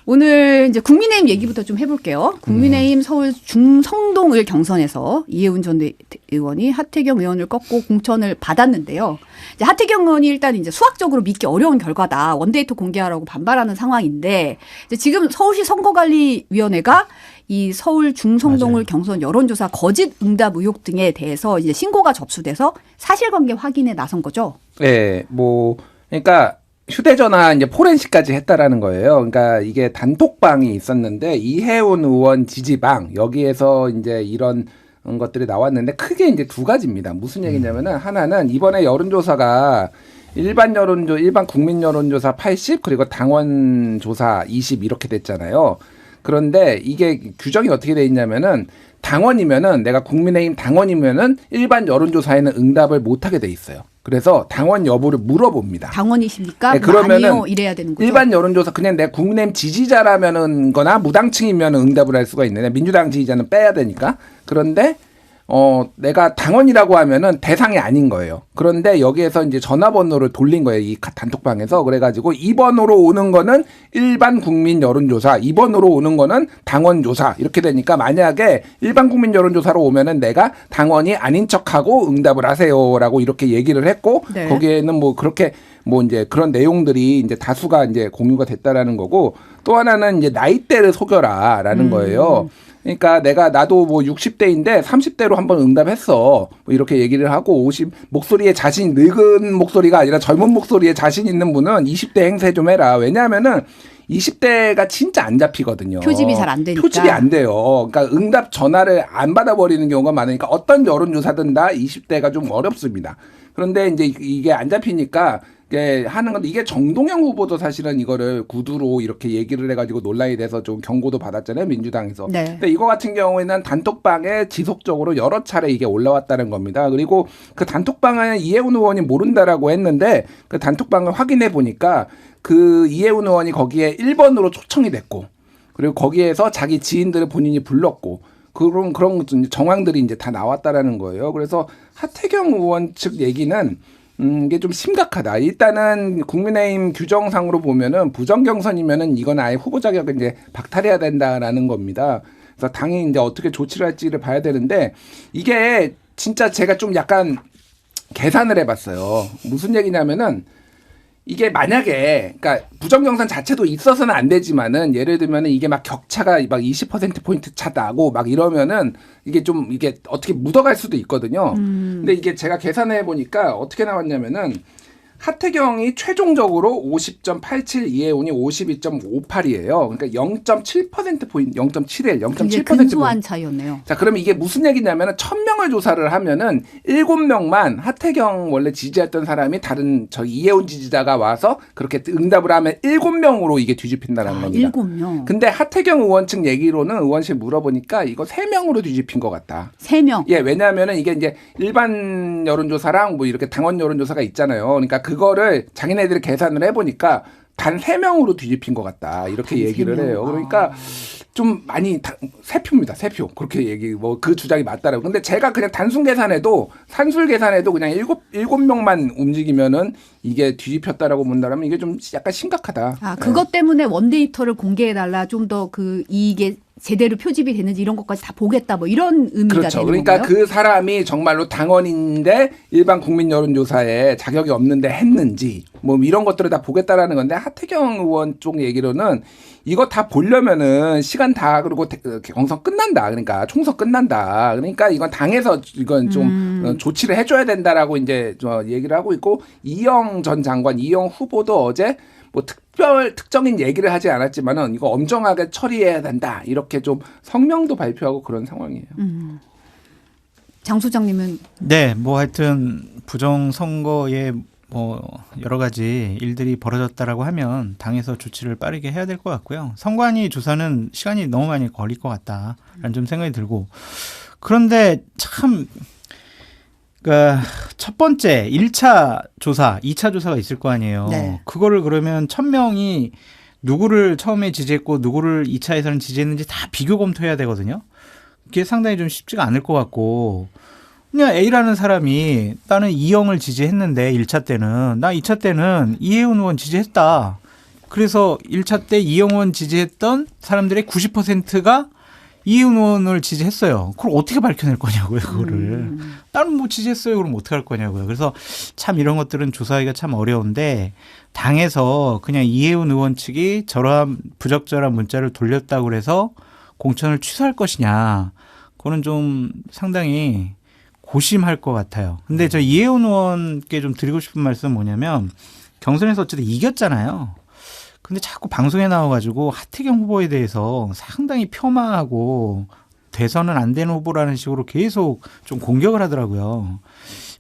오늘 이제 국민의힘 얘기부터 좀 해볼게요. 국민의힘 서울 중성동을 경선에서 이해운 전 의원이 하태경 의원을 꺾고 공천을 받았는데요. 이제 하태경 의원이 일단 이제 수학적으로 믿기 어려운 결과다. 원데이터 공개하라고 반발하는 상황인데 이제 지금 서울시 선거관리위원회가 이 서울 중성동을 맞아요. 경선 여론조사 거짓 응답 의혹 등에 대해서 이제 신고가 접수돼서 사실관계 확인에 나선 거죠. 네, 그러니까. 휴대전화 이제 포렌식까지 했다라는 거예요. 그러니까 이게 단톡방이 있었는데 이해운 의원 지지방 여기에서 이제 이런 것들이 나왔는데 크게 이제 두 가지입니다. 무슨 얘기냐면은 하나는 이번에 여론조사가 일반 국민 여론조사 80 그리고 당원 조사 20 이렇게 됐잖아요. 그런데 이게 규정이 어떻게 돼 있냐면은 당원이면은 내가 국민의힘 당원이면은 일반 여론조사에는 응답을 못 하게 돼 있어요. 그래서 당원 여부를 물어봅니다. 당원이십니까? 네, 그러면은 아니요, 이래야 되는 거죠. 일반 여론조사 그냥 내가 국민의힘 지지자라면은 거나 무당층이면 응답을 할 수가 있는데 민주당 지지자는 빼야 되니까. 그런데 내가 당원이라고 하면은 대상이 아닌 거예요. 그런데 여기에서 이제 전화번호를 돌린 거예요. 이 단톡방에서. 그래가지고 2번으로 오는 거는 일반 국민 여론조사, 2번으로 오는 거는 당원조사. 이렇게 되니까 만약에 일반 국민 여론조사로 오면은 내가 당원이 아닌 척하고 응답을 하세요라고 이렇게 얘기를 했고, 네. 거기에는 그렇게 이제 그런 내용들이 이제 다수가 이제 공유가 됐다라는 거고, 또 하나는 이제 나이대를 속여라라는 거예요. 그러니까 나도 60대인데 30대로 한번 응답했어. 이렇게 얘기를 하고 목소리에 늙은 목소리가 아니라 젊은 목소리에 자신 있는 분은 20대 행세 좀 해라. 왜냐하면은 20대가 진짜 안 잡히거든요. 표집이 잘 안 되니까. 표집이 안 돼요. 그러니까 응답 전화를 안 받아버리는 경우가 많으니까 어떤 여론조사든 다 20대가 좀 어렵습니다. 그런데 이제 이게 안 잡히니까 하는 건데 이게 정동영 후보도 사실은 이거를 구두로 이렇게 얘기를 해가지고 논란이 돼서 좀 경고도 받았잖아요. 민주당에서. 네. 근데 이거 같은 경우에는 단톡방에 지속적으로 여러 차례 이게 올라왔다는 겁니다. 그리고 그 단톡방은 이해운 의원이 모른다라고 했는데 그 단톡방을 확인해 보니까 그 이해운 의원이 거기에 1번으로 초청이 됐고 그리고 거기에서 자기 지인들을 본인이 불렀고 그런 정황들이 이제 다 나왔다라는 거예요. 그래서 하태경 의원 측 얘기는 이게 좀 심각하다. 일단은 국민의힘 규정상으로 보면은 부정경선이면은 이건 아예 후보 자격을 이제 박탈해야 된다라는 겁니다. 그래서 당이 이제 어떻게 조치를 할지를 봐야 되는데 이게 진짜 제가 좀 약간 계산을 해봤어요. 무슨 얘기냐면은 이게 만약에 그러니까 부정경선 자체도 있어서는 안 되지만은 예를 들면은 이게 막 격차가 막 20%포인트 차 나고 막 이러면은 이게 어떻게 묻어갈 수도 있거든요. 근데 이게 제가 계산해 보니까 어떻게 나왔냐면은 하태경이 최종적으로 50.87, 이해운이 52.58이에요. 그러니까 0.7%포인트, 0.71, 0.7%. 근소한 차이였네요. 자, 그러면 이게 무슨 얘기냐면은 1000명을 조사를 하면은 7명만 하태경 원래 지지했던 사람이 다른 이해운 지지자가 와서 그렇게 응답을 하면 7명으로 이게 뒤집힌다는 겁니다. 7명. 근데 하태경 의원 측 얘기로는 의원실 물어보니까 이거 3명으로 뒤집힌 것 같다. 3명. 예, 왜냐하면은 이게 이제 일반 여론조사랑 이렇게 당원 여론조사가 있잖아요. 그러니까 그거를 자기네들이 계산을 해보니까 단 3명으로 뒤집힌 것 같다. 이렇게 얘기를 해요. 그러니까 좀 많이 3표입니다. 3표. 그렇게 그 주장이 맞다라고. 근데 제가 그냥 산술 계산해도 그냥 7명만 움직이면은 이게 뒤집혔다라고 본다면 이게 좀 약간 심각하다. 그것 때문에 원데이터를 공개해달라. 좀 더 이게 제대로 표집이 되는지 이런 것까지 다 보겠다. 이런 의미가 그렇죠. 되는 그러니까 건가요? 그 사람이 정말로 당원인데 일반 국민 여론조사에 자격이 없는데 했는지 이런 것들을 다 보겠다라는 건데 하태경 의원 쪽 얘기로는 이거 다 보려면은 시간 다 그리고 경선 끝난다. 그러니까 총선 끝난다. 그러니까 이건 당에서 이건 좀 조치를 해줘야 된다라고 이제 얘기를 하고 있고 이영 전 장관, 이영 후보도 어제 특정인 얘기를 하지 않았지만은 이거 엄정하게 처리해야 된다. 이렇게 좀 성명도 발표하고 그런 상황이에요. 장 소장님은 네, 하여튼 부정선거에 여러 가지 일들이 벌어졌다라고 하면 당에서 조치를 빠르게 해야 될 것 같고요. 선관위 조사는 시간이 너무 많이 걸릴 것 같다라는 좀 생각이 들고 그런데 참 그러니까 첫 번째 1차 조사, 2차 조사가 있을 거 아니에요. 네. 그거를 그러면 1000명이 누구를 처음에 지지했고 누구를 2차에서는 지지했는지 다 비교 검토해야 되거든요. 그게 상당히 좀 쉽지가 않을 것 같고 그냥 A라는 사람이 나는 이영을 지지했는데 1차 때는 나 2차 때는 이해운 의원 지지했다. 그래서 1차 때 이영원 지지했던 사람들의 90%가 이혜훈 의원을 지지했어요. 그걸 어떻게 밝혀낼 거냐고요, 그거를. 나는 뭐 지지했어요. 그럼 어떻게 할 거냐고요. 그래서 참 이런 것들은 조사하기가 참 어려운데 당에서 그냥 이혜훈 의원 측이 저러한 부적절한 문자를 돌렸다고 해서 공천을 취소할 것이냐. 그거는 좀 상당히 고심할 것 같아요. 근데 저 이혜훈 의원께 좀 드리고 싶은 말씀은 뭐냐면 경선에서 어쨌든 이겼잖아요. 근데 자꾸 방송에 나와가지고 하태경 후보에 대해서 상당히 폄하하고 대선은 안 되는 후보라는 식으로 계속 좀 공격을 하더라고요.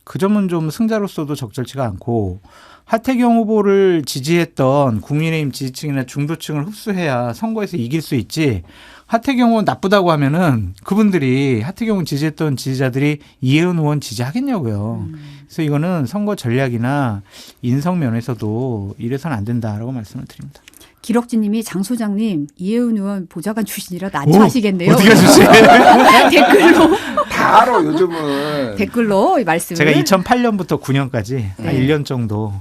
그 점은 좀 승자로서도 적절치가 않고 하태경 후보를 지지했던 국민의힘 지지층이나 중도층을 흡수해야 선거에서 이길 수 있지. 하태경 의원 나쁘다고 하면은 그분들이 하태경 지지했던 지지자들이 이혜훈 의원 지지하겠냐고요. 그래서 이거는 선거 전략이나 인성 면에서도 이래서는 안 된다라고 말씀을 드립니다. 기록진님이 장 소장님 이혜훈 의원 보좌관 출신이라 난처하시겠네요. 어디가 좋지? 댓글로 다 알아 요즘은. 댓글로 이 말씀을. 제가 2008년부터 9년까지 한 네. 1년 정도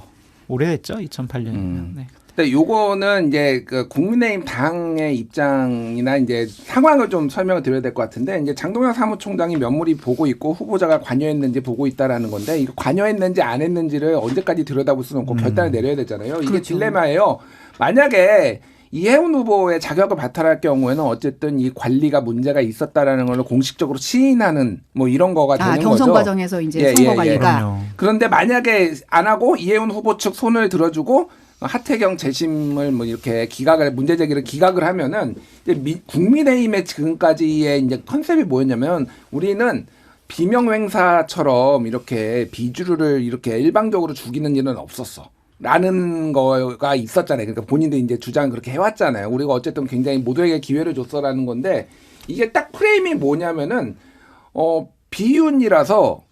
오래됐죠? 2008년이면. 네. 근데 요거는 이제 그 국민의힘 당의 입장이나 이제 상황을 좀 설명을 드려야 될 것 같은데 이제 장동영 사무총장이 면밀히 보고 있고 후보자가 관여했는지 보고 있다라는 건데 이거 관여했는지 안 했는지를 언제까지 들여다볼 수는 없고 결단을 내려야 되잖아요. 이게 그렇죠. 딜레마예요. 만약에 이혜훈 후보의 자격을 바탈할 경우에는 어쨌든 이 관리가 문제가 있었다라는 걸 공식적으로 시인하는 뭐 이런 거가 되는 거죠. 경선 과정에서 이제 예, 선거 예, 관리가. 그럼요. 그런데 만약에 안 하고 이혜훈 후보 측 손을 들어주고 하태경 재심을 뭐 이렇게 문제 제기를 기각을 하면은 이제 국민의힘의 지금까지의 이제 컨셉이 뭐였냐면 우리는 비명행사처럼 이렇게 비주류를 이렇게 일방적으로 죽이는 일은 없었어. 라는 거가 있었잖아요. 그러니까 본인들이 이제 주장을 그렇게 해왔잖아요. 우리가 어쨌든 굉장히 모두에게 기회를 줬어라는 건데 이게 딱 프레임이 뭐냐면은 비윤이라서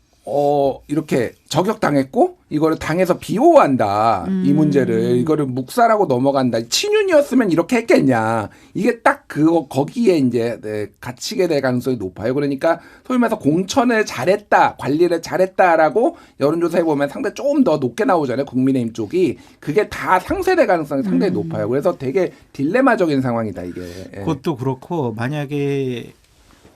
이렇게 저격당했고 이거를 당해서 비호한다. 이 문제를 이거를 묵살하고 넘어간다. 친윤이었으면 이렇게 했겠냐. 이게 딱 거기에 이제 갇히게 될 가능성이 높아요. 그러니까 소위 말해서 공천을 잘했다, 관리를 잘했다라고 여론조사해 보면 상당히 조금 더 높게 나오잖아요. 국민의힘 쪽이 그게 다 상쇄될 가능성이 상당히 높아요. 그래서 되게 딜레마적인 상황이다 이게. 그것도 그렇고 만약에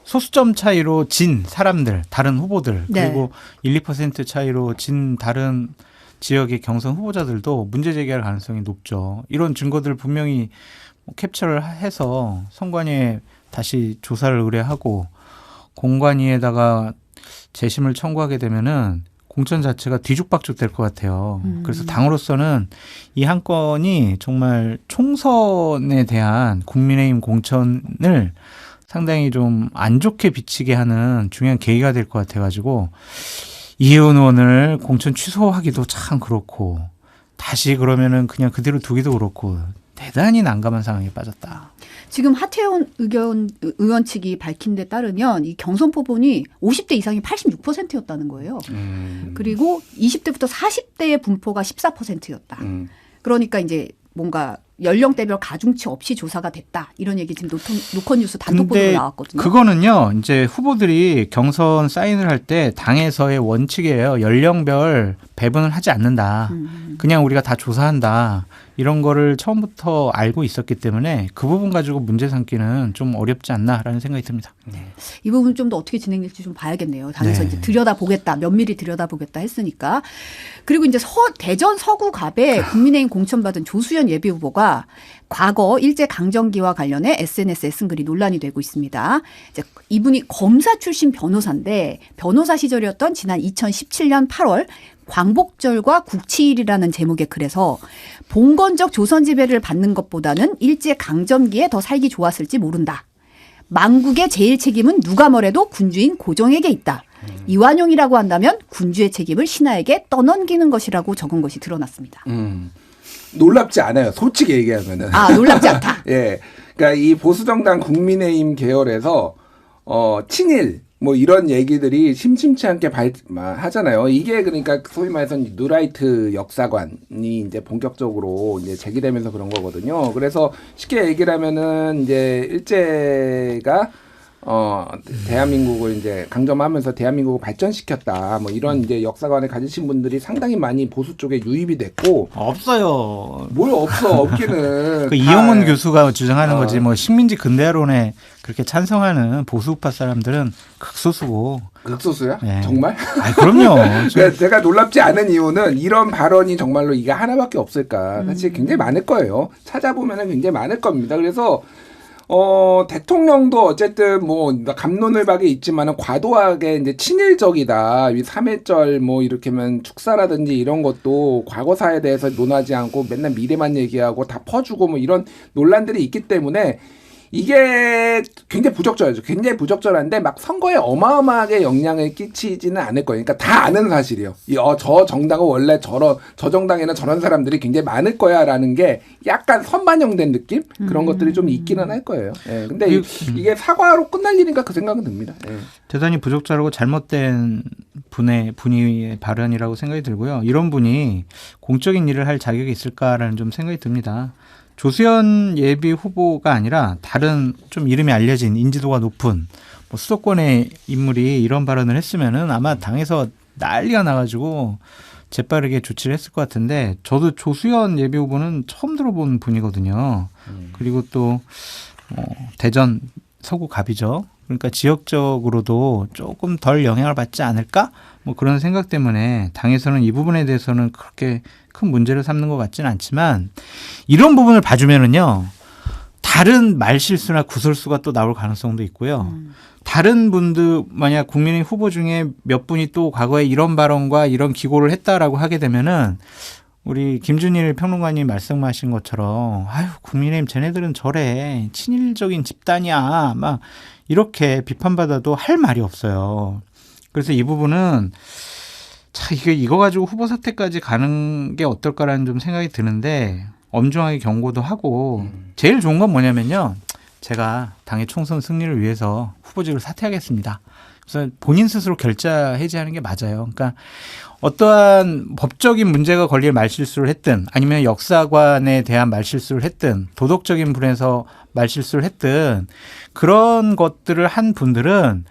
소수점 차이로 진 사람들, 다른 후보들 네. 그리고 1, 2% 차이로 진 다른 지역의 경선 후보자들도 문제 제기할 가능성이 높죠. 이런 증거들 분명히 캡처를 해서 선관위에 다시 조사를 의뢰하고 공관위에다가 재심을 청구하게 되면은 공천 자체가 뒤죽박죽 될 것 같아요. 그래서 당으로서는 이 한 건이 정말 총선에 대한 국민의힘 공천을 상당히 좀 안 좋게 비치게 하는 중요한 계기가 될 것 같아가지고 이혜훈 의원을 공천 취소하기도 참 그렇고 다시 그러면은 그냥 그대로 두기도 그렇고 대단히 난감한 상황에 빠졌다. 지금 하태훈 의원 측이 밝힌 데 따르면 이 경선 표본이 50대 이상이 86%였다는 거예요. 그리고 20대부터 40대의 분포가 14%였다. 그러니까 이제 뭔가 연령대별 가중치 없이 조사가 됐다. 이런 얘기 지금 노컷 뉴스 단독 보도로 나왔거든요. 그거는요. 이제 후보들이 경선 사인을 할 때 당에서의 원칙이에요. 연령별 배분을 하지 않는다. 그냥 우리가 다 조사한다. 이런 거를 처음부터 알고 있었기 때문에 그 부분 가지고 문제 삼기는 좀 어렵지 않나라는 생각이 듭니다. 이 부분 좀 더 어떻게 진행될지 좀 봐야겠네요. 당에서 네. 이제 들여다보겠다, 면밀히 들여다보겠다 했으니까. 그리고 이제 대전 서구갑에 국민의힘 공천받은 조수연 예비후보가 과거 일제 강점기와 관련해 SNS에 쓴 글이 논란이 되고 있습니다. 이제 이분이 검사 출신 변호사인데 변호사 시절이었던 지난 2017년 8월 광복절과 국치일이라는 제목의 글에서 봉건적 조선 지배를 받는 것보다는 일제 강점기에 더 살기 좋았을지 모른다. 망국의 제일 책임은 누가 뭐래도 군주인 고종에게 있다. 이완용이라고 한다면 군주의 책임을 신하에게 떠넘기는 것이라고 적은 것이 드러났습니다. 놀랍지 않아요. 솔직히 얘기하면은. 놀랍지 않다. 예. 그러니까 이 보수정당 국민의힘 계열에서 친일 뭐 이런 얘기들이 심심치 않게 하잖아요. 이게 그러니까 소위 말해서 뉴라이트 역사관이 이제 본격적으로 이제 제기되면서 그런 거거든요. 그래서 쉽게 얘기를 하면은 이제 일제가 대한민국을 이제 강점하면서 대한민국을 발전시켰다. 뭐 이런 이제 역사관을 가지신 분들이 상당히 많이 보수 쪽에 유입이 됐고 없어요. 뭘 없기는. 그 이용훈 교수가 주장하는 거지 뭐 식민지 근대화론에 그렇게 찬성하는 보수우파 사람들은 극소수고. 극소수야? 네. 정말? 아, 그럼요. 그러니까 제가 놀랍지 않은 이유는 이런 발언이 정말로 이게 하나밖에 없을까. 사실 굉장히 많을 거예요. 찾아보면은 굉장히 많을 겁니다. 그래서 대통령도 어쨌든 뭐 갑론을박이 있지만은 과도하게 이제 친일적이다. 이 3.1절 뭐 이렇게면 축사라든지 이런 것도 과거사에 대해서 논하지 않고 맨날 미래만 얘기하고 다 퍼주고 뭐 이런 논란들이 있기 때문에 이게 굉장히 부적절하죠. 굉장히 부적절한데 막 선거에 어마어마하게 영향을 끼치지는 않을 거예요. 그러니까 다 아는 사실이에요. 저 정당은 원래 저 정당에는 저런 사람들이 굉장히 많을 거야라는 게 약간 선반영된 느낌? 그런 것들이 좀 있기는 할 거예요. 예. 근데 이게 사과로 끝날 일인가 그 생각은 듭니다. 예. 대단히 부적절하고 잘못된 분의 발언이라고 생각이 들고요. 이런 분이 공적인 일을 할 자격이 있을까라는 좀 생각이 듭니다. 조수현 예비 후보가 아니라 다른 좀 이름이 알려진 인지도가 높은 뭐 수도권의 인물이 이런 발언을 했으면은 아마 당에서 난리가 나가지고 재빠르게 조치를 했을 것 같은데 저도 조수현 예비 후보는 처음 들어본 분이거든요. 그리고 또 대전 서구 갑이죠. 그러니까 지역적으로도 조금 덜 영향을 받지 않을까? 뭐 그런 생각 때문에 당에서는 이 부분에 대해서는 그렇게 큰 문제를 삼는 것 같지는 않지만 이런 부분을 봐주면은요. 다른 말실수나 구설수가 또 나올 가능성도 있고요. 다른 분들 만약 국민의 후보 중에 몇 분이 또 과거에 이런 발언과 이런 기고를 했다라고 하게 되면은 우리 김준일 평론가님 말씀하신 것처럼 아유 국민의힘 쟤네들은 저래 친일적인 집단이야 막 이렇게 비판받아도 할 말이 없어요. 그래서 이 부분은 이거 가지고 후보 사퇴까지 가는 게 어떨까라는 좀 생각이 드는데 엄중하게 경고도 하고 제일 좋은 건 뭐냐면요. 제가 당의 총선 승리를 위해서 후보직을 사퇴하겠습니다. 그래서 본인 스스로 결자 해지하는 게 맞아요. 그러니까 어떠한 법적인 문제가 걸릴 말실수를 했든 아니면 역사관에 대한 말실수를 했든 도덕적인 분에서 말실수를 했든 그런 것들을 한 분들은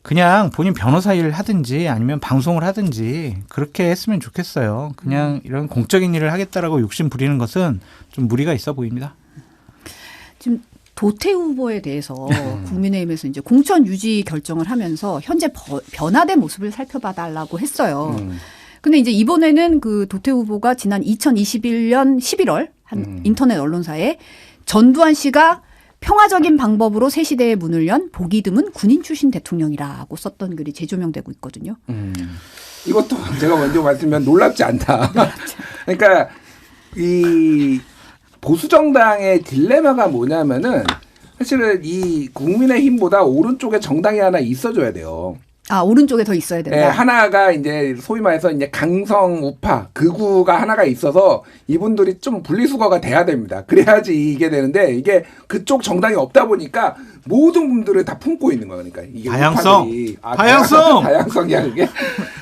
그냥 본인 변호사 일을 하든지 아니면 방송을 하든지 그렇게 했으면 좋겠어요. 그냥 이런 공적인 일을 하겠다라고 욕심 부리는 것은 좀 무리가 있어 보입니다. 지금 도태 후보에 대해서 국민의힘에서 이제 공천 유지 결정을 하면서 현재 변화된 모습을 살펴봐달라고 했어요. 근데 이제 이번에는 그 도태 후보가 지난 2021년 11월 한 인터넷 언론사에 전두환 씨가 평화적인 방법으로 새 시대의 문을 연 보기 드문 군인 출신 대통령이라고 썼던 글이 재조명되고 있거든요. 이것도 제가 먼저 말씀드리면 놀랍지 않다. 그러니까 이 보수 정당의 딜레마가 뭐냐면은 사실은 이 국민의힘보다 오른쪽에 정당이 하나 있어줘야 돼요. 아, 오른쪽에 더 있어야 된다. 네, 하나가 이제 소위 말해서 이제 강성 우파 극우가 하나가 있어서 이분들이 좀 분리수거가 돼야 됩니다. 그래야지 이게 되는데 이게 그쪽 정당이 없다 보니까 모든 분들을 다 품고 있는 거예요. 그러니까 이게 다양성, 우파들이, 다양성, 다양성이야 그게.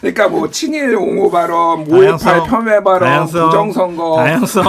그러니까 뭐 친일 옹호 발언, 5.18 폄훼 발언, 다양성, 부정선거, 다양성,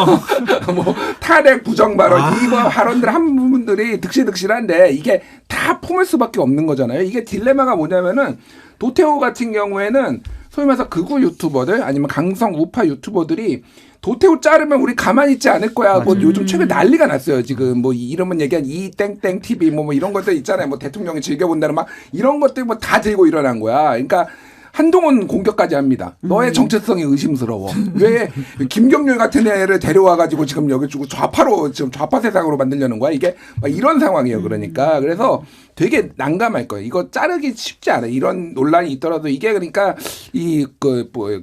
뭐 탈핵 부정 발언 이 발언들 한 부분들이 득실득실한데 이게 다 품을 수밖에 없는 거잖아요. 이게 딜레마가 뭐냐면은 도태호 같은 경우에는 소위 말해서 극우 유튜버들 아니면 강성 우파 유튜버들이 도태호 자르면 우리 가만히 있지 않을 거야. 뭐 요즘 최근에 난리가 났어요. 지금 뭐 이름은 얘기한 이 땡땡 TV 뭐 이런 것들 있잖아요. 뭐 대통령이 즐겨본다는 막 이런 것들 뭐 다 들고 일어난 거야. 그러니까 한동훈 공격까지 합니다. 너의 정체성이 의심스러워. 왜 김경률 같은 애를 데려와가지고 지금 여기 주고 좌파로 지금 좌파 세상으로 만들려는 거야. 이게 막 이런 상황이에요. 그러니까 그래서 되게 난감할 거예요. 이거 자르기 쉽지 않아요. 이런 논란이 있더라도 이게 그러니까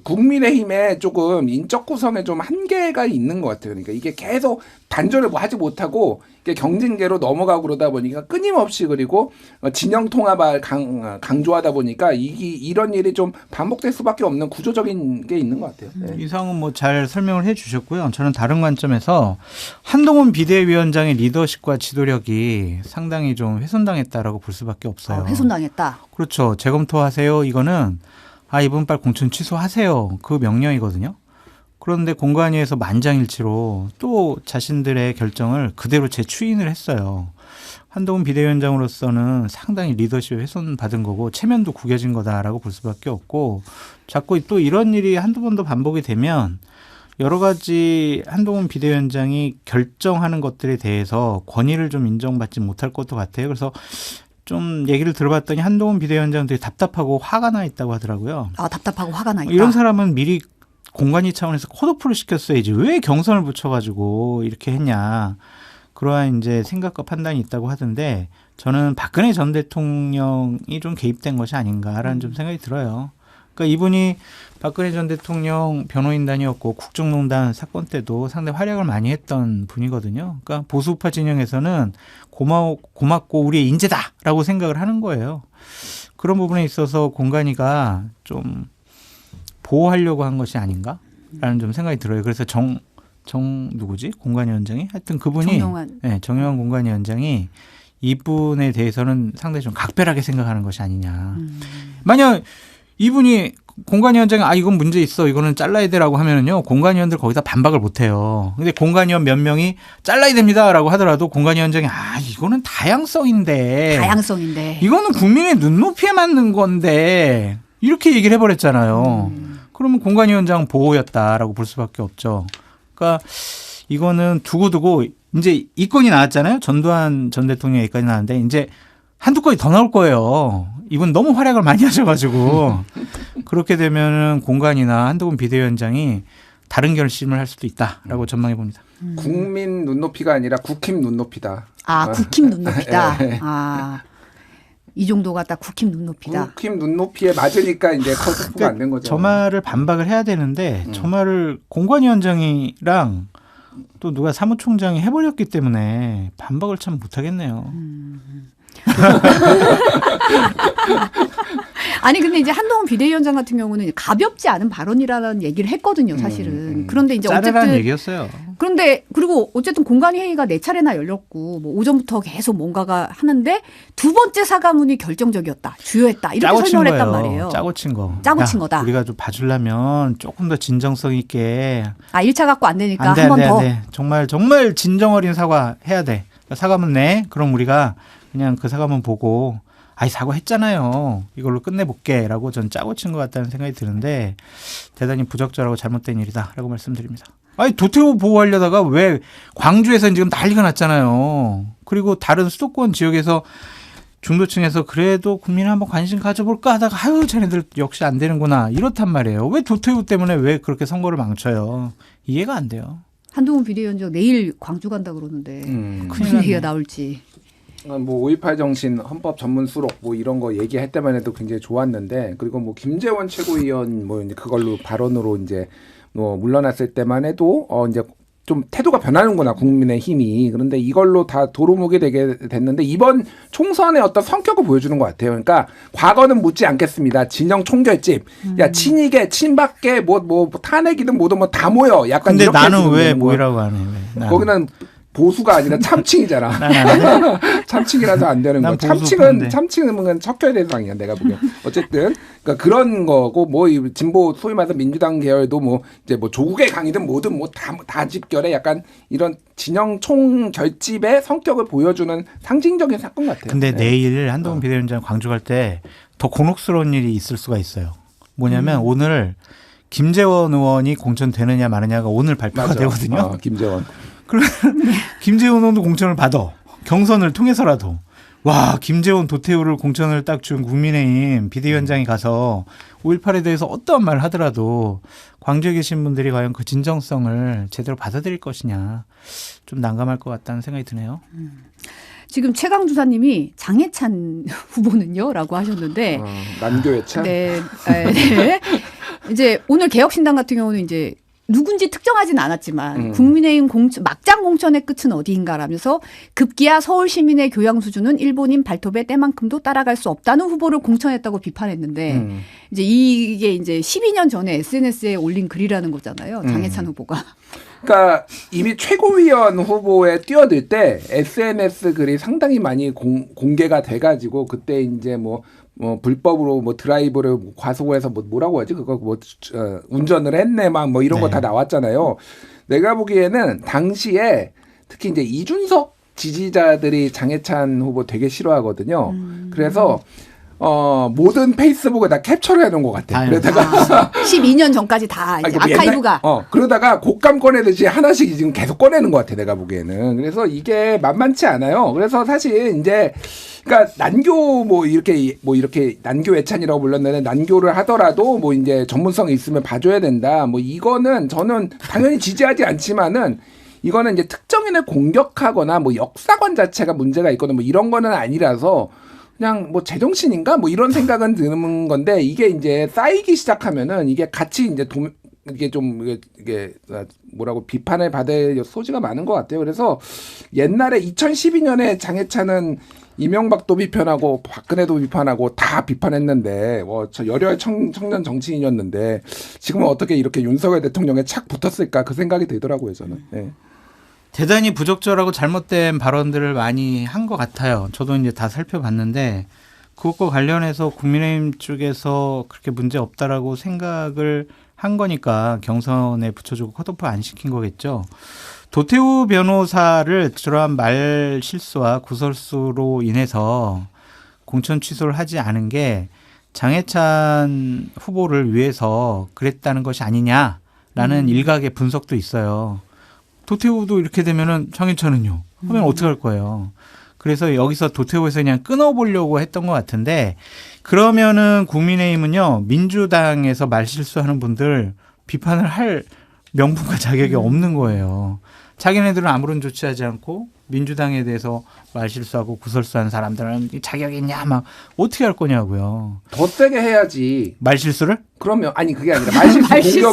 국민의힘에 조금 인적 구성에 좀 한계가 있는 것 같아요. 그러니까 이게 계속 단절을 뭐 하지 못하고 이게 경쟁계로 넘어가고 그러다 보니까 끊임없이 그리고 진영 통합을 강조하다 보니까 이런 일이 좀 반복될 수밖에 없는 구조적인 게 있는 것 같아요. 네. 이상은 뭐 잘 설명을 해주셨고요. 저는 다른 관점에서 한동훈 비대위원장의 리더십과 지도력이 상당히 좀 훼손당했다라고 볼 수밖에 없어요. 훼손당했다. 그렇죠. 재검토하세요. 이거는 이번 달 공천 취소하세요. 그 명령이거든요. 그런데 공관위에서 만장일치로 또 자신들의 결정을 그대로 재추인을 했어요. 한동훈 비대위원장으로서는 상당히 리더십에 훼손받은 거고 체면도 구겨진 거다라고 볼 수밖에 없고 자꾸 또 이런 일이 한두 번도 반복이 되면 여러 가지 한동훈 비대위원장이 결정하는 것들에 대해서 권위를 좀 인정받지 못할 것도 같아요. 그래서 좀 얘기를 들어봤더니 한동훈 비대위원장 되게 답답하고 화가 나 있다고 하더라고요. 아, 답답하고 화가 나 있다. 이런 사람은 미리 공관위 차원에서 컷오프를 시켰어야지 왜 경선을 붙여가지고 이렇게 했냐. 그러한 이제 생각과 판단이 있다고 하던데 저는 박근혜 전 대통령이 좀 개입된 것이 아닌가라는 좀 생각이 들어요. 그러니까 이분이 박근혜 전 대통령 변호인단이었고 국정농단 사건 때도 상당히 활약을 많이 했던 분이거든요. 그러니까 보수우파 진영에서는 고맙고 우리의 인재다라고 생각을 하는 거예요. 그런 부분에 있어서 공관위가 좀 보호하려고 한 것이 아닌가라는 좀 생각이 들어요. 그래서 누구지? 공관위원장이? 하여튼 그분이 정영환 공관위원장이 이분에 대해서는 상당히 좀 각별하게 생각하는 것이 아니냐. 만약 이분이 공관위원장이 이건 문제 있어. 이거는 잘라야 돼라고 하면은요. 공관위원들 거기다 반박을 못 해요. 근데 공관위원 몇 명이 잘라야 됩니다라고 하더라도 공관위원장이 이거는 다양성인데. 이거는 국민의 눈높이에 맞는 건데. 이렇게 얘기를 해버렸잖아요. 그러면 공관위원장 보호였다라고 볼 수밖에 없죠. 그러니까 이거는 두고두고 이제 이 건이 나왔잖아요. 전두환 전 대통령 얘기까지 나왔는데 이제 한두 건이 더 나올 거예요. 이분 너무 활약을 많이 하셔가지고 그렇게 되면은 공관이나 한동훈 비대위원장이 다른 결심을 할 수도 있다라고 전망해 봅니다. 국민 눈높이가 아니라 국힘 눈높이다. 국힘 눈높이다. 이 정도가 딱 국힘 눈높이다. 국힘 눈높이에 맞으니까 이제 컷오프가 안 된 거죠. 저 말을 반박을 해야 되는데 저 말을 공관위원장이랑 또 누가 사무총장이 해버렸기 때문에 반박을 참 못하겠네요. 아니 근데 이제 한동훈 비대위원장 같은 경우는 가볍지 않은 발언이라는 얘기를 했거든요, 사실은. 그런데 이제 어쨌든 얘기였어요. 그런데 그리고 어쨌든 공관위 회의가 4차례나 열렸고 뭐 오전부터 계속 뭔가가 하는데 두 번째 사과문이 결정적이었다, 주요했다 이렇게 설명을 했단 말이에요. 짜고 친 거다. 우리가 좀 봐주려면 조금 더 진정성 있게. 1차 갖고 안 되니까 한 번 더. 정말 진정 어린 사과 해야 돼. 사과문 내. 그럼 우리가 그냥 그 사과문 보고 사과했잖아요. 이걸로 끝내볼게라고 전 짜고 친 것 같다는 생각이 드는데 대단히 부적절하고 잘못된 일이다라고 말씀드립니다. 도태우 보호하려다가 왜 광주에서 지금 난리가 났잖아요. 그리고 다른 수도권 지역에서 중도층에서 그래도 국민 한번 관심 가져볼까 하다가 쟤네들 역시 안 되는구나 이렇단 말이에요. 왜 도태우 때문에 왜 그렇게 선거를 망쳐요. 이해가 안 돼요. 한동훈 비대위원장 내일 광주 간다 그러는데 무슨 얘기가 나올지. 5.18 정신 헌법 전문 수록 이런 거 얘기할 때만 해도 굉장히 좋았는데 그리고 김재원 최고위원 이제 그걸로 발언으로 이제 물러났을 때만 해도 이제 좀 태도가 변하는구나 국민의힘이. 그런데 이걸로 다 도루묵이 되게 됐는데 이번 총선의 어떤 성격을 보여주는 것 같아요. 그러니까 과거는 묻지 않겠습니다. 진영 총결집. 야 친이계 친박계 탄핵이든 뭐든 다 모여. 약간 근데 이렇게 나는 왜 모이라고 하네. 거기는 보수가 아니라 참칭이잖아. 참칭이라서 안 되는 거. 참칭은 척결 대상이야. 내가 보기엔. 어쨌든 그러니까 그런 거고 진보 소위 말해서 민주당 계열도 이제 조국의 강이든 뭐든 다 집결해 약간 이런 진영 총결집의 성격을 보여주는 상징적인 사건 같아요. 근데 내일 한동훈 비대위원장 광주 갈 때 더 곤혹스러운 일이 있을 수가 있어요. 뭐냐면 오늘 김재원 의원이 공천되느냐 마느냐가 오늘 발표가 되거든요. 김재원. 그러면 김재원 의원도 공천을 받아. 경선을 통해서라도. 김재원 도태우를 공천을 딱 준 국민의힘 비대위원장이 가서 5.18에 대해서 어떠한 말을 하더라도 광주에 계신 분들이 과연 그 진정성을 제대로 받아들일 것이냐. 좀 난감할 것 같다는 생각이 드네요. 지금 최강주사님이 장해찬 후보는요? 라고 하셨는데. 남교예찬? 네. 이제 오늘 개혁신당 같은 경우는 이제 누군지 특정하진 않았지만 국민의힘 막장 공천의 끝은 어디인가라면서 급기야 서울 시민의 교양 수준은 일본인 발톱의 때만큼도 따라갈 수 없다는 후보를 공천했다고 비판했는데 이제 이게 이제 12년 전에 SNS에 올린 글이라는 거잖아요. 장해찬 후보가. 그러니까 이미 최고위원 후보에 뛰어들 때 SNS 글이 상당히 많이 공개가 돼가지고 그때 이제 불법으로 드라이브를 과속을 해서 뭐라고 하지? 그거 운전을 했네 이런 거 다 나왔잖아요. 내가 보기에는 당시에 특히 이제 이준석 지지자들이 장해찬 후보 되게 싫어하거든요. 그래서 모든 페이스북에 다 캡처를 해놓은 것 같아요. 그러다가 12년 전까지 다 이제 아카이브가. 그러다가 곡감 꺼내듯이 하나씩 지금 계속 꺼내는 것 같아, 내가 보기에는. 그래서 이게 만만치 않아요. 그래서 사실 이제 그러니까 난교 뭐 이렇게 난교 외찬이라고 불렀는데 난교를 하더라도 뭐 이제 전문성이 있으면 봐줘야 된다. 뭐 이거는 저는 당연히 지지하지 않지만은 이거는 이제 특정인을 공격하거나 뭐 역사관 자체가 문제가 있거나 뭐 이런 거는 아니라서 그냥 뭐 제정신인가 뭐 이런 생각은 드는 건데 이게 이제 쌓이기 시작하면은 이게 같이 이제 이게 좀 이게 뭐라고 비판을 받을 소지가 많은 것 같아요. 그래서 옛날에 2012년에 장해찬은 이명박도 비판하고 박근혜도 비판하고 다 비판했는데 저 열혈 청년 정치인이었는데 지금은 어떻게 이렇게 윤석열 대통령에 착 붙었을까 그 생각이 들더라고요, 저는. 네. 대단히 부적절하고 잘못된 발언들을 많이 한 것 같아요. 저도 이제 다 살펴봤는데 그것과 관련해서 국민의힘 쪽에서 그렇게 문제 없다라고 생각을 한 거니까 경선에 붙여주고 컷오프 안 시킨 거겠죠. 도태우 변호사를 그러한 말 실수와 구설수로 인해서 공천 취소를 하지 않은 게 장해찬 후보를 위해서 그랬다는 것이 아니냐라는 일각의 분석도 있어요. 도태우도 이렇게 되면은 장해찬은요? 하면 어떡할 거예요? 그래서 여기서 도태우에서 그냥 끊어보려고 했던 것 같은데 그러면은 국민의힘은요, 민주당에서 말실수하는 분들 비판을 할 명분과 자격이 없는 거예요. 자기네들은 아무런 조치하지 않고 민주당에 대해서 말실수하고 구설수하는 사람들은 자격이 있냐 막 어떻게 할 거냐고요. 더 세게 해야지. 말실수를? 그러면 아니 그게 아니라 말실수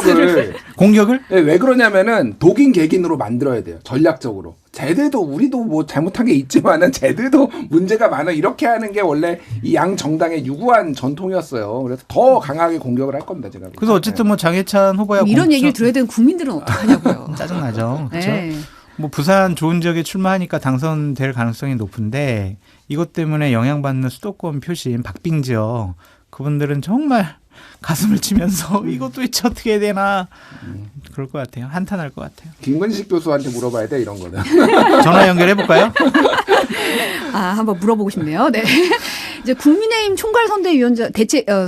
공격을 네, 왜 그러냐면은 독인 객인으로 만들어야 돼요. 전략적으로. 쟤들도 우리도 뭐 잘못한 게 있지만은 쟤들도 문제가 많아. 이렇게 하는 게 원래 이 양 정당의 유구한 전통이었어요. 그래서 더 강하게 공격을 할 겁니다, 제가. 그래서 어쨌든 뭐 장해찬 후보야 이런 얘기를 들어야 되는 국민들은 어떡하냐고요. 짜증나죠. 그렇죠? 네. 뭐 부산 좋은 지역에 출마하니까 당선될 가능성이 높은데 이것 때문에 영향받는 수도권 표심 박빙 지역 그분들은 정말 가슴을 치면서 이것도 대체 어떻게 해야 되나 그럴 것 같아요. 한탄할 것 같아요. 김근식 교수한테 물어봐야 돼 이런 거는. 전화 연결해 볼까요? 한번 물어보고 싶네요. 네. 이제 국민의힘 총괄 선대위원장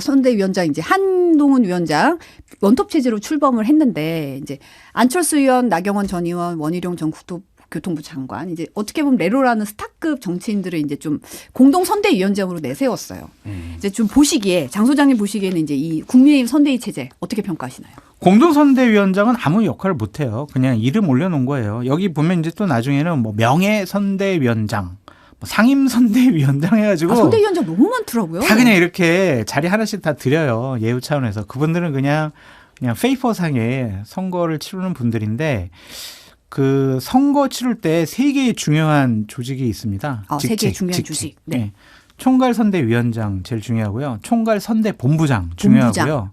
선대위원장 이제 한동훈 위원장 원톱 체제로 출범을 했는데 이제 안철수 의원, 나경원 전 의원, 원희룡 전 국토교통부 장관 이제 어떻게 보면 레로라는 스타급 정치인들을 이제 좀 공동 선대위원장으로 내세웠어요. 이제 좀 보시기에 장 소장님 보시기에는 이제 이 국민의힘 선대위 체제 어떻게 평가하시나요? 공동선대위원장은 아무 역할을 못 해요. 그냥 이름 올려놓은 거예요. 여기 보면 이제 또 나중에는 뭐 명예선대위원장, 뭐 상임선대위원장 해가지고 선대위원장 너무 많더라고요. 다 그냥 이렇게 자리 하나씩 다 드려요. 예우 차원에서. 그분들은 그냥 페이퍼상에 선거를 치르는 분들인데 그 선거 치를 때 세 개의 중요한 조직이 있습니다. 세 개의 중요한 조직. 네. 네. 총괄선대위원장 제일 중요하고요. 총괄선대본부장 중요하고요.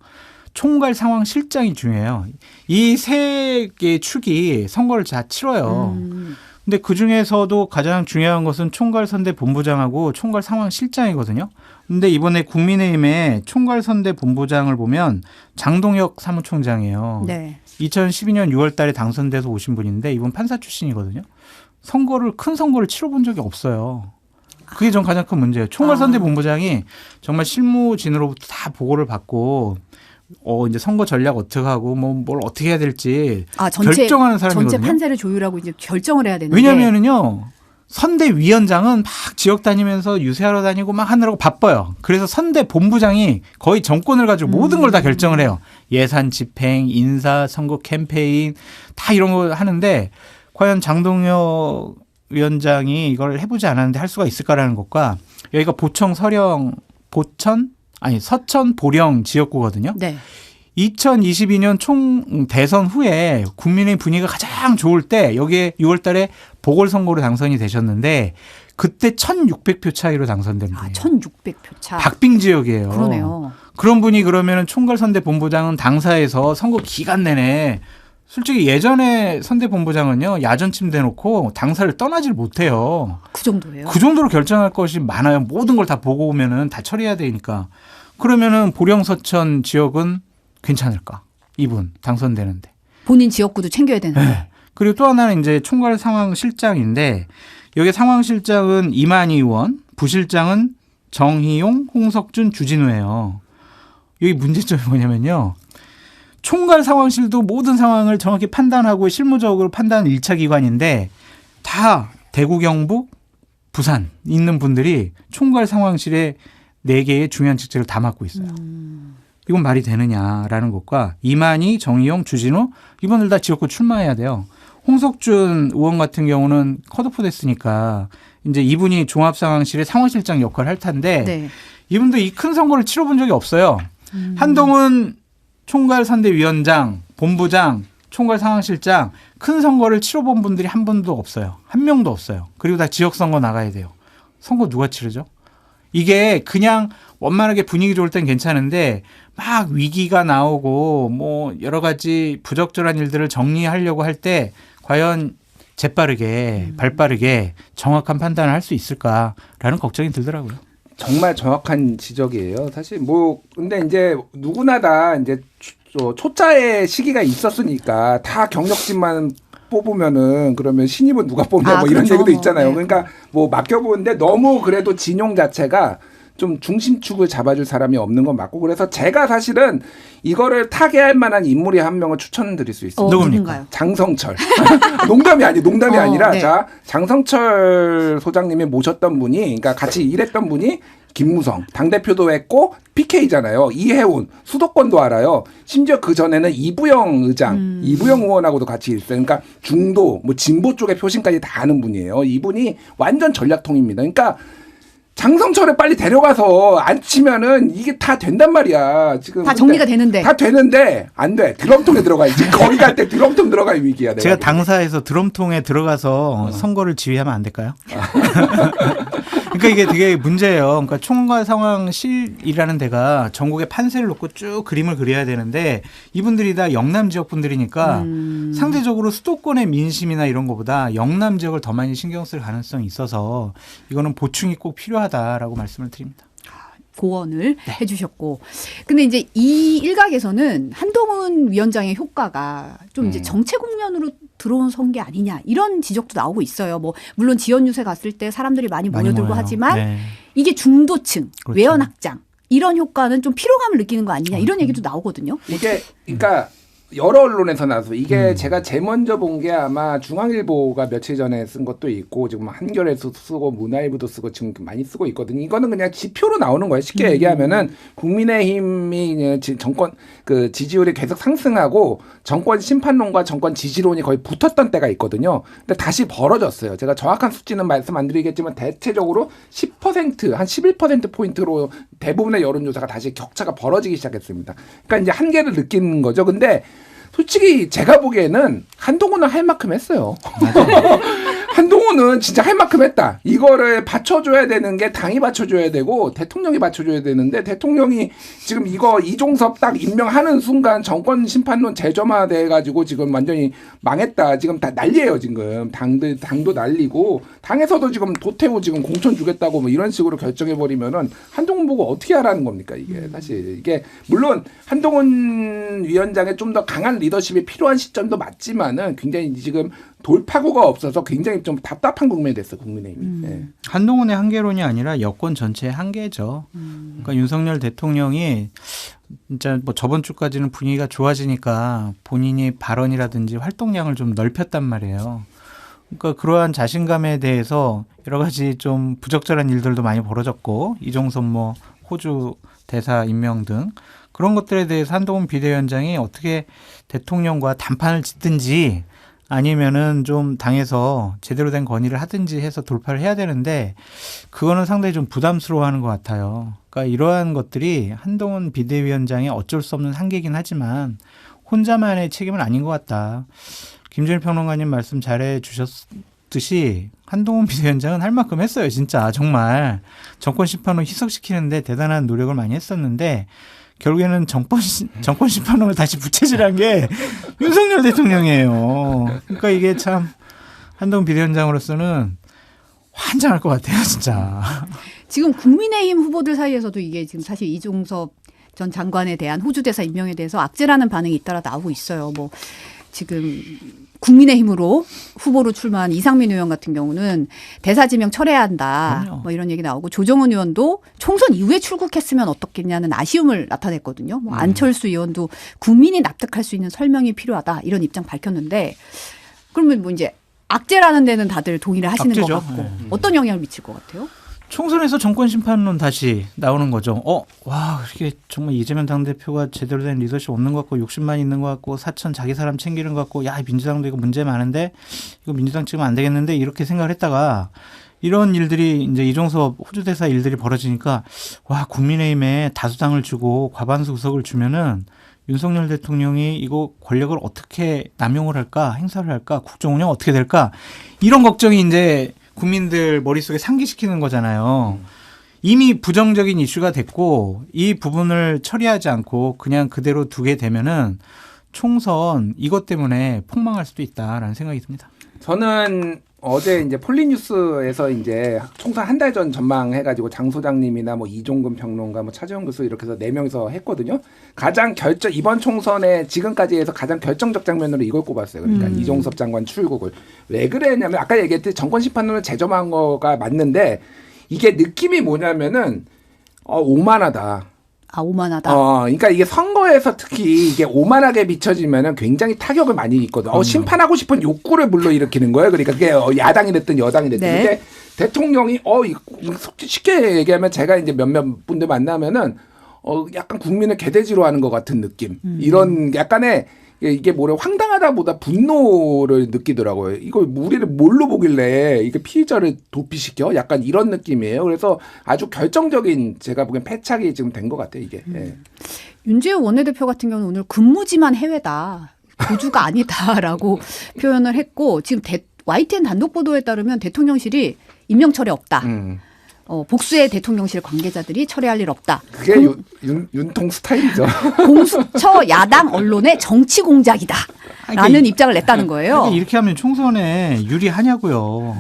총괄상황실장이 중요해요. 이 세 개의 축이 선거를 다 치러요. 근데 그 중에서도 가장 중요한 것은 총괄선대본부장하고 총괄상황실장이거든요. 근데 이번에 국민의힘의 총괄선대본부장을 보면 장동혁 사무총장이에요. 네. 2012년 6월 달에 당선돼서 오신 분인데 이분 판사 출신이거든요. 큰 선거를 치러본 적이 없어요. 그게 전 가장 큰 문제예요. 총괄선대본부장이 정말 실무진으로부터 다 보고를 받고 이제 선거 전략 어떻게 하고 뭘 어떻게 해야 될지 결정하는 사람이거든요. 전체 판세를 조율하고 이제 결정을 해야 되는데. 왜냐면은요. 선대위원장은 막 지역 다니면서 유세하러 다니고 막 하느라고 바빠요. 그래서 선대본부장이 거의 정권을 가지고 모든 걸 다 결정을 해요. 예산 집행, 인사, 선거 캠페인 다 이런 거 하는데 과연 장동혁 위원장이 이걸 해보지 않았는데 할 수가 있을까라는 것과 여기가 서천 보령 지역구거든요. 네. 2022년 총 대선 후에 국민의 분위기가 가장 좋을 때 여기에 6월 달에 보궐선거로 당선이 되셨는데 그때 1,600표 차이로 당선된 분이에요. 1,600표 차. 박빙 지역이에요. 그러네요. 그런 분이 그러면 총괄선대본부장은 당사에서 선거 기간 내내 솔직히 예전에 선대본부장은요. 야전 침대 놓고 당사를 떠나질 못해요. 그 정도예요. 그 정도로 결정할 것이 많아요. 모든 걸 다 보고 오면은 다 처리해야 되니까. 그러면은 보령 서천 지역은 괜찮을까? 이분 당선되는데. 본인 지역구도 챙겨야 되는데. 네. 그리고 또 하나는 이제 총괄 상황 실장인데 여기 상황실장은 이만희 의원, 부실장은 정희용, 홍석준, 주진우예요. 여기 문제점이 뭐냐면요. 총괄 상황실도 모든 상황을 정확히 판단하고 실무적으로 판단하는 1차 기관인데 다 대구, 경북, 부산 있는 분들이 총괄 상황실에 4개의 중요한 직책을 다 맡고 있어요. 이건 말이 되느냐라는 것과 이만희, 정의용, 주진우 이분들 다 지역구 출마해야 돼요. 홍석준 의원 같은 경우는 컷오프 됐으니까 이제 이분이 종합상황실의 상황실장 역할을 할 텐데 네. 이분도 이 큰 선거를 치러본 적이 없어요. 한동훈 총괄선대위원장, 본부장, 총괄상황실장 큰 선거를 치러본 분들이 한 분도 없어요. 한 명도 없어요. 그리고 다 지역선거 나가야 돼요. 선거 누가 치르죠? 이게 그냥 원만하게 분위기 좋을 땐 괜찮은데 막 위기가 나오고 뭐 여러 가지 부적절한 일들을 정리하려고 할 때 과연 재빠르게 발빠르게 정확한 판단을 할 수 있을까라는 걱정이 들더라고요. 정말 정확한 지적이에요. 사실 뭐 근데 이제 누구나 다 이제 초짜의 시기가 있었으니까 다 경력직만 뽑으면은 그러면 신입은 누가 뽑냐 뭐 이런 그렇죠. 얘기도 있잖아요. 네. 그러니까 뭐 맡겨보는데 너무 그래도 진용 자체가 좀 중심축을 잡아줄 사람이 없는 건 맞고 그래서 제가 사실은 이거를 타개할 만한 인물이 한 명을 추천드릴 수 있습니다. 누굽니까? 누군가요? 장성철. 농담이 아니라 네. 자 장성철 소장님이 모셨던 분이 그러니까 같이 일했던 분이 김무성 당대표도 했고 PK잖아요. 이해운 수도권도 알아요. 심지어 그 전에는 이부영 의장, 이부영 의원하고도 같이 일했어요. 그러니까 중도 뭐 진보 쪽의 표심까지 다 아는 분이에요. 이분이 완전 전략통입니다. 그러니까 장성철을 빨리 데려가서 안 치면은 이게 다 된단 말이야. 지금 다 정리가 되는데. 다 되는데 안 돼. 드럼통에 들어가야지. 거기 갈 때 드럼통 들어갈 위기야. 제가 보기엔. 당사에서 드럼통에 들어가서 선거를 지휘하면 안 될까요? 그러니까 이게 되게 문제예요. 그러니까 총괄 상황실이라는 데가 전국에 판세를 놓고 쭉 그림을 그려야 되는데 이분들이 다 영남 지역 분들이니까 상대적으로 수도권의 민심이나 이런 것보다 영남 지역을 더 많이 신경 쓸 가능성이 있어서 이거는 보충이 꼭 필요하다라고 말씀을 드립니다. 고언을 해주셨고. 근데 이제 이 일각에서는 한동훈 위원장의 효과가 좀 이제 정체 국면으로 들어온 선게 아니냐 이런 지적도 나오고 있어요. 뭐 물론 지연 유세 갔을 때 사람들이 많이 모여들고 모여요. 하지만 네. 이게 중도층, 그렇죠. 외연 확장 이런 효과는 좀 피로감을 느끼는 거 아니냐 이런 얘기도 나오거든요. 이게 그러니까 여러 언론에서 나서 이게 제가 제일 먼저 본 게 아마 중앙일보가 며칠 전에 쓴 것도 있고 지금 한겨레에서 쓰고 문화일보도 쓰고 지금 많이 쓰고 있거든요. 이거는 그냥 지표로 나오는 거예요. 쉽게 얘기하면은 국민의힘이 정권 그 지지율이 계속 상승하고 정권 심판론과 정권 지지론이 거의 붙었던 때가 있거든요. 근데 다시 벌어졌어요. 제가 정확한 수치는 말씀 안 드리겠지만 대체적으로 10% 한 11% 포인트로 대부분의 여론조사가 다시 격차가 벌어지기 시작했습니다. 그러니까 이제 한계를 느끼는 거죠. 근데 솔직히 제가 보기에는 한동훈은 할 만큼 했어요. 한동훈은 진짜 할 만큼 했다. 이거를 받쳐줘야 되는 게 당이 받쳐줘야 되고 대통령이 받쳐줘야 되는데 대통령이 지금 이거 이종섭 딱 임명하는 순간 정권 심판론 재점화돼가지고 지금 완전히 망했다. 지금 다 난리예요. 지금 당도 난리고 당에서도 지금 도태우 지금 공천 주겠다고 뭐 이런 식으로 결정해버리면은 한동훈 보고 어떻게 하라는 겁니까 이게 사실 이게 물론 한동훈 위원장의 좀 더 강한 리더십이 필요한 시점도 맞지만은 굉장히 지금 돌파구가 없어서 굉장히 좀 답답한 국면이 됐어 국민의힘이. 네. 한동훈의 한계론이 아니라 여권 전체의 한계죠. 그러니까 윤석열 대통령이 진짜 뭐 저번 주까지는 분위기가 좋아지니까 본인이 발언이라든지 활동량을 좀 넓혔단 말이에요. 그러니까 그러한 자신감에 대해서 여러 가지 좀 부적절한 일들도 많이 벌어졌고 이종섭 뭐 호주 대사 임명 등 그런 것들에 대해서 한동훈 비대위원장이 어떻게 대통령과 단판을 짓든지 아니면은 좀 당에서 제대로 된 건의를 하든지 해서 돌파를 해야 되는데 그거는 상당히 좀 부담스러워하는 것 같아요. 그러니까 이러한 것들이 한동훈 비대위원장의 어쩔 수 없는 한계이긴 하지만 혼자만의 책임은 아닌 것 같다. 김준일 평론가님 말씀 잘해 주셨듯이 한동훈 비대위원장은 할 만큼 했어요. 진짜 정말 정권 심판을 희석시키는데 대단한 노력을 많이 했었는데 결국에는 정권 심판론을 다시 부채질한 게 윤석열 대통령이에요. 그러니까 이게 참 한동훈 비대위원장으로서는 환장할 것 같아요, 진짜. 지금 국민의힘 후보들 사이에서도 이게 지금 사실 이종섭 전 장관에 대한 호주 대사 임명에 대해서 악재라는 반응이 잇따라 나오고 있어요. 뭐 지금 국민의힘으로 후보로 출마한 이상민 의원 같은 경우는 대사 지명 철회해야 한다. 그럼요. 뭐 이런 얘기 나오고 조정훈 의원도 총선 이후에 출국했으면 어떻겠냐는 아쉬움을 나타냈거든요. 뭐 안철수 의원도 국민이 납득할 수 있는 설명이 필요하다. 이런 입장 밝혔는데 그러면 뭐 이제 악재라는 데는 다들 동의를 하시는 악재죠. 것 같고 네. 어떤 영향을 미칠 것 같아요? 총선에서 정권 심판론 다시 나오는 거죠. 와, 이게 정말 이재명 당대표가 제대로 된 리더십 없는 것 같고 욕심만 있는 것 같고 사천 자기 사람 챙기는 것 같고 야, 민주당도 이거 문제 많은데 이거 민주당 찍으면 안 되겠는데 이렇게 생각을 했다가 이런 일들이 이제 이종섭 호주 대사 일들이 벌어지니까 와, 국민의힘에 다수당을 주고 과반수 의석을 주면은 윤석열 대통령이 이거 권력을 어떻게 남용을 할까, 행사를 할까, 국정 운영 어떻게 될까 이런 걱정이 이제 국민들 머릿속에 상기시키는 거잖아요. 이미 부정적인 이슈가 됐고 이 부분을 처리하지 않고 그냥 그대로 두게 되면은 총선 이것 때문에 폭망할 수도 있다라는 생각이 듭니다. 저는 어제 이제 폴리뉴스에서 이제 총선 한 달 전 전망해가지고 장 소장님이나 뭐 이종근 평론가, 뭐 차재원 교수 이렇게 해서 4명이서 했거든요. 가장 이번 총선에 지금까지 해서 가장 결정적 장면으로 이걸 꼽았어요. 그러니까 이종섭 장관 출국을. 왜 그랬냐면 아까 얘기했듯이 정권 심판론을 재점한 거가 맞는데 이게 느낌이 뭐냐면은 오만하다. 아, 오만하다. 그러니까 이게 선거에서 특히 이게 오만하게 비춰지면은 굉장히 타격을 많이 입거든. 심판하고 싶은 욕구를 불러일으키는 거예요. 그러니까 그게 야당이 됐든 여당이 됐든. 네. 근데 대통령이 쉽게 얘기하면 제가 이제 몇몇 분들 만나면은 약간 국민을 개돼지로 하는 것 같은 느낌. 이런 약간의 이게 뭐래 황당하다보다 분노를 느끼더라고요. 이걸 우리를 뭘로 보길래 이게 피의자를 도피시켜? 약간 이런 느낌이에요. 그래서 아주 결정적인 제가 보기엔 패착이 지금 된 것 같아요. 이게. 예. 윤재호 원내대표 같은 경우는 오늘 근무지만 해외다. 거주가 아니다라고 표현을 했고 지금 YTN 단독 보도에 따르면 대통령실이 임명 철회 없다. 복수의 대통령실 관계자들이 철회할 일 없다. 그게 윤통 스타일이죠. 공수처 야당 언론의 정치 공작이다. 라는 입장을 냈다는 거예요. 이렇게 하면 총선에 유리하냐고요.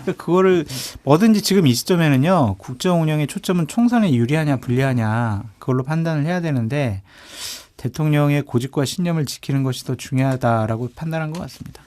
그러니까 그거를 뭐든지 지금 이 시점에는요. 국정 운영의 초점은 총선에 유리하냐 불리하냐 그걸로 판단을 해야 되는데 대통령의 고집과 신념을 지키는 것이 더 중요하다라고 판단한 것 같습니다.